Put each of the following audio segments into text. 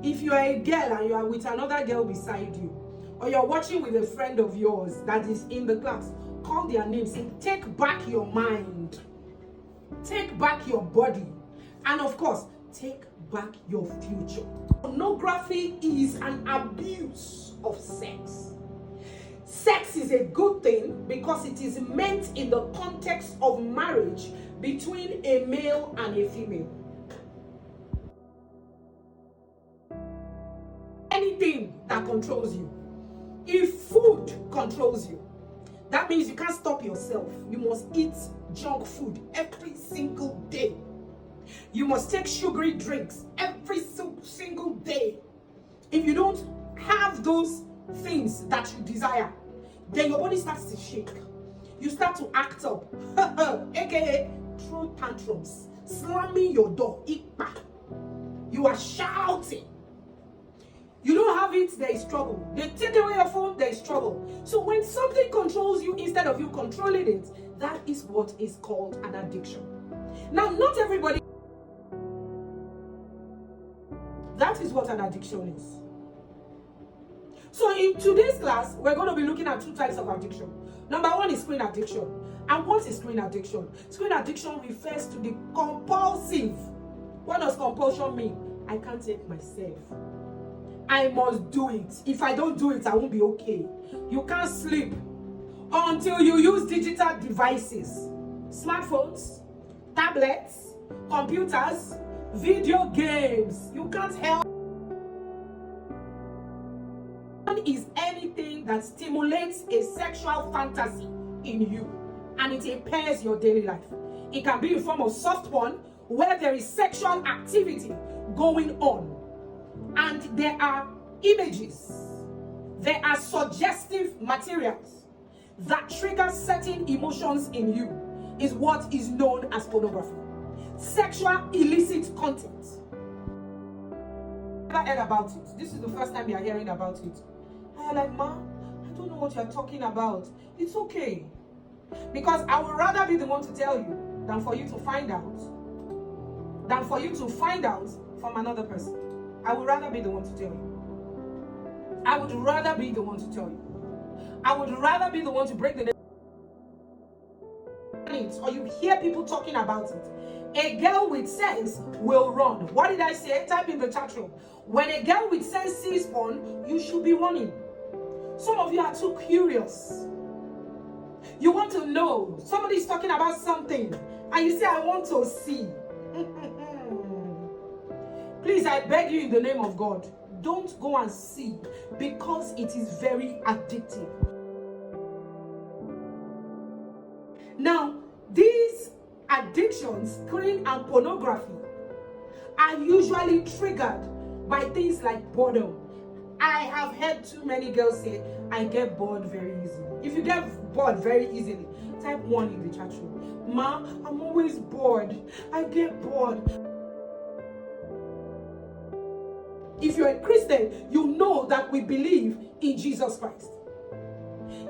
If you are a girl and you are with another girl beside you, or you're watching with a friend of yours that is in the class, call their names, say, take back your mind, take back your body, and of course, take back your future. Pornography is an abuse of sex. Sex is a good thing because it is meant in the context of marriage between a male and a female. Anything that controls you. If food controls you, that means you can't stop yourself. You must eat junk food every single day. You must take sugary drinks every single day. If you don't have those things that you desire, then your body starts to shake. You start to act up, aka throw tantrums, slamming your door. You are shouting. You don't have it, there is trouble. They take away your phone, there is trouble. So when something controls you instead of you controlling it, that is what is called an addiction. Now, not everybody. That is what an addiction is. So in today's class, we're going to be looking at two types of addiction. Number one is screen addiction. And what is screen addiction? Screen addiction refers to the compulsive. What does compulsion mean? I can't take myself. I must do it. If I don't do it, I won't be okay. You can't sleep until you use digital devices. Smartphones, tablets, computers, video games. You can't help. Is anything that stimulates a sexual fantasy in you and it impairs your daily life. It can be in form of soft porn where there is sexual activity going on and there are images, there are suggestive materials that trigger certain emotions in you is what is known as pornography. Sexual illicit content. Never heard about it. This is the first time you are hearing about it. I'm like, Ma, I don't know what you're talking about. It's okay. Because I would rather be the one to tell you than for you to find out. Than for you to find out from another person. I would rather be the one to tell you. I would rather be the one to tell you. I would rather be the one to break the news. Or you hear people talking about it. A girl with sense will run. What did I say? Type in the chat room. When a girl with sense sees porn, you should be running. Some of you are too curious. You want to know. Somebody's talking about something and you say, I want to see. Please, I beg you in the name of God, don't go and see because it is very addictive. Now, these addictions, screen and pornography, are usually triggered by things like boredom. I have heard too many girls say, I get bored very easily. If you get bored very easily, type 1 in the chat room. Ma, I'm always bored. I get bored. If you're a Christian, you know that we believe in Jesus Christ.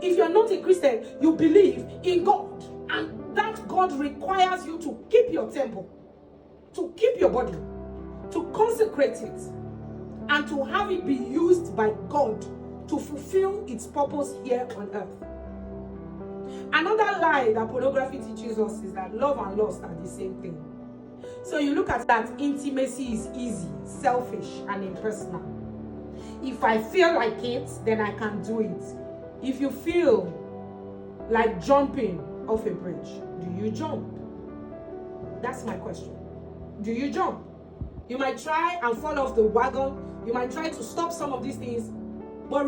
If you're not a Christian, you believe in God. And that God requires you to keep your temple, to keep your body, to consecrate it, and to have it be used by God to fulfill its purpose here on earth. Another lie that pornography teaches us is that love and lust are the same thing. So you look at that, intimacy is easy, selfish, and impersonal. If I feel like it, then I can do it. If you feel like jumping off a bridge, do you jump? That's my question. Do you jump? You might try and fall off the wagon. You might try to stop some of these things, but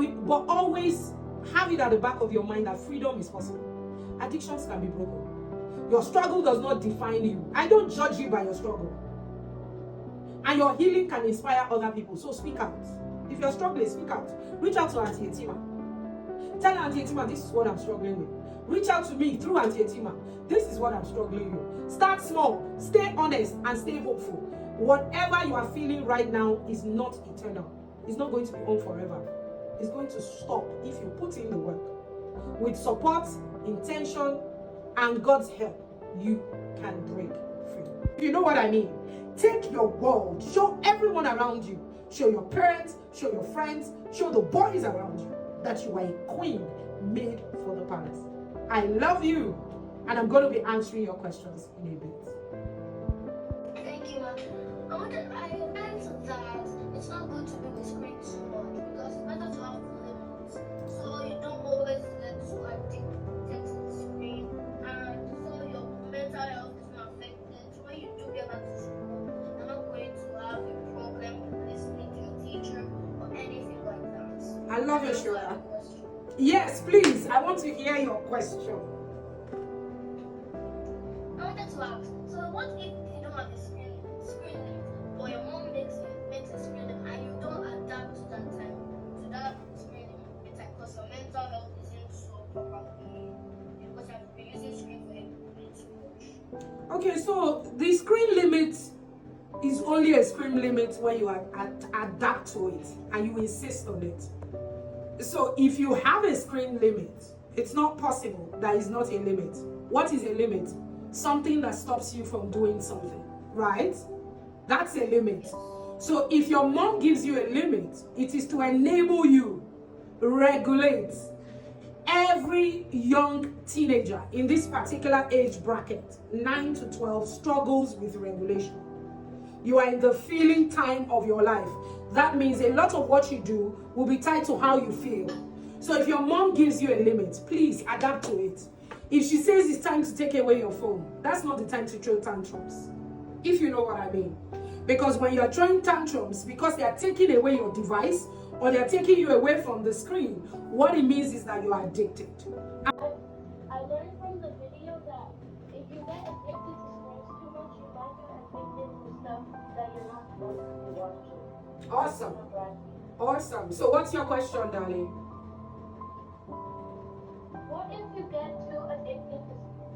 always have it at the back of your mind that freedom is possible. Addictions can be broken. Your struggle does not define you. I don't judge you by your struggle. And your healing can inspire other people. So speak out. If you're struggling, speak out. Reach out to Auntie Etima. Tell Auntie Etima, this is what I'm struggling with. Reach out to me through Auntie Etima. This is what I'm struggling with. Start small. Stay honest and stay hopeful. Whatever you are feeling right now is not eternal. It's not going to be on forever. It's going to stop if you put in the work. With support, intention, and God's help, you can break free. You know what I mean? Take your world, show everyone around you. Show your parents, show your friends, show the boys around you that you are a queen made for the palace. I love you, and I'm going to be answering your questions in a bit. Thank you, ma'am. I learned that it's not good to be with screen too much because it's better to have limits. So you don't always let too addicted to the screen, and so your mental health is not affected. So when you do get back to school, you're not going to have a problem with listening to your teacher or anything like that. I love you, Shura. Yes, please. I want to hear your question. I wanted to ask, so what if you don't have a screen limit, or your mom makes a screen limit and you don't adapt to that screen limit because your mental health isn't so properly because you have been using screen for way too much? Okay, so the screen limit is only a screen limit when you adapt to it and you insist on it. So if you have a screen limit, it's not possible that is not a limit. What is a limit? Something that stops you from doing something, right? That's a limit. So if your mom gives you a limit, it is to enable you regulate. Every young teenager in this particular age bracket, 9 to 12, struggles with regulation. You are in the feeling time of your life. That means a lot of what you do will be tied to how you feel. So if your mom gives you a limit, please adapt to it. If she says it's time to take away your phone, that's not the time to throw tantrums. If you know what I mean. Because when you're throwing tantrums, because they are taking away your device or they're taking you away from the screen, what it means is that you are addicted. I learned from the video that if you get addicted to screens too much, you might get addicted to stuff that you're not supposed to be watching. Awesome. Awesome. So what's your question, darling? What if you get too addicted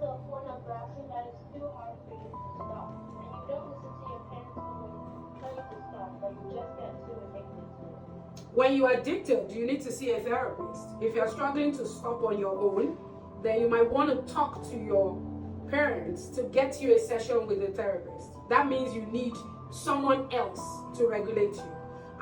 to pornography that it's too hard for you to stop, and you don't listen to your parents when they tell you to stop, but you just get too addicted to it? When you're addicted, you need to see a therapist. If you're struggling to stop on your own, then you might want to talk to your parents to get you a session with a therapist. That means you need someone else to regulate you.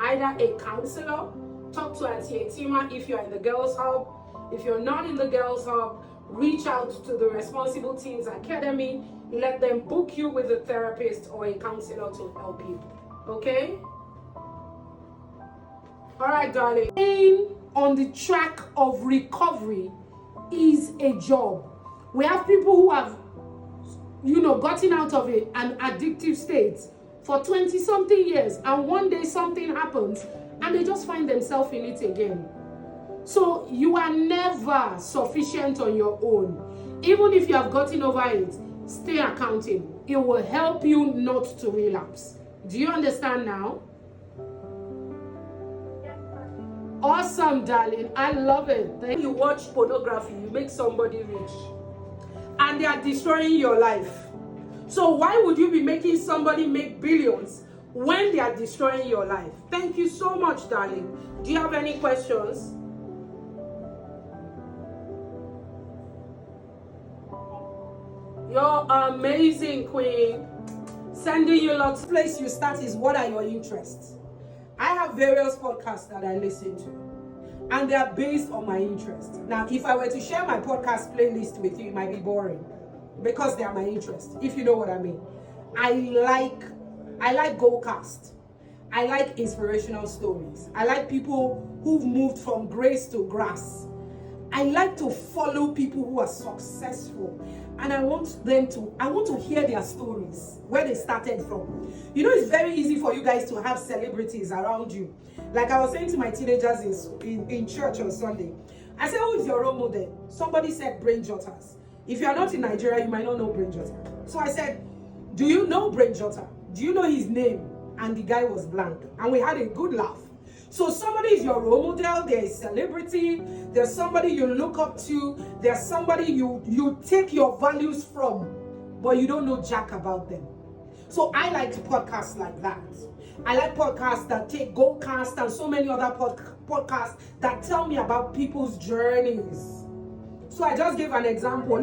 Either a counselor, talk to Auntie Etima if you're in the girls' hub. If you're not in the girls' hub, reach out to the Responsible Teens Academy. Let them book you with a therapist or a counselor to help you. Okay? All right, darling. Staying on the track of recovery is a job. We have people who have, gotten out of an addictive state for 20-something years, and one day something happens and they just find themselves in it again. So you are never sufficient on your own. Even if you have gotten over it, stay accountable. It will help you not to relapse. Do you understand now? Awesome, darling. I love it. When you watch pornography, you make somebody rich. And they are destroying your life. So why would you be making somebody make billions when they are destroying your life? Thank you so much, darling. Do you have any questions? You're amazing, queen. Sending you lots. Place you start is, what are your interests? I have various podcasts that I listen to, and they are based on my interests. Now, if I were to share my podcast playlist with you, it might be boring because they are my interests, if you know what I mean. I like Goldcast. I like inspirational stories. I like people who've moved from grace to grass. I like to follow people who are successful, and I want to hear their stories, where they started from. It's very easy for you guys to have celebrities around you. Like I was saying to my teenagers in church on Sunday, I said, who is your role model? Somebody said Brain Jotters. If you are not in Nigeria, you might not know Brain Jotter. So I said, do you know Brain Jotter? Do you know his name? And the guy was blank. And we had a good laugh. So somebody is your role model, there is celebrity, there's somebody you look up to, there's somebody you take your values from, but you don't know jack about them. So I like podcasts like that. I like podcasts that take Goldcast and so many other podcasts that tell me about people's journeys. So I just gave an example.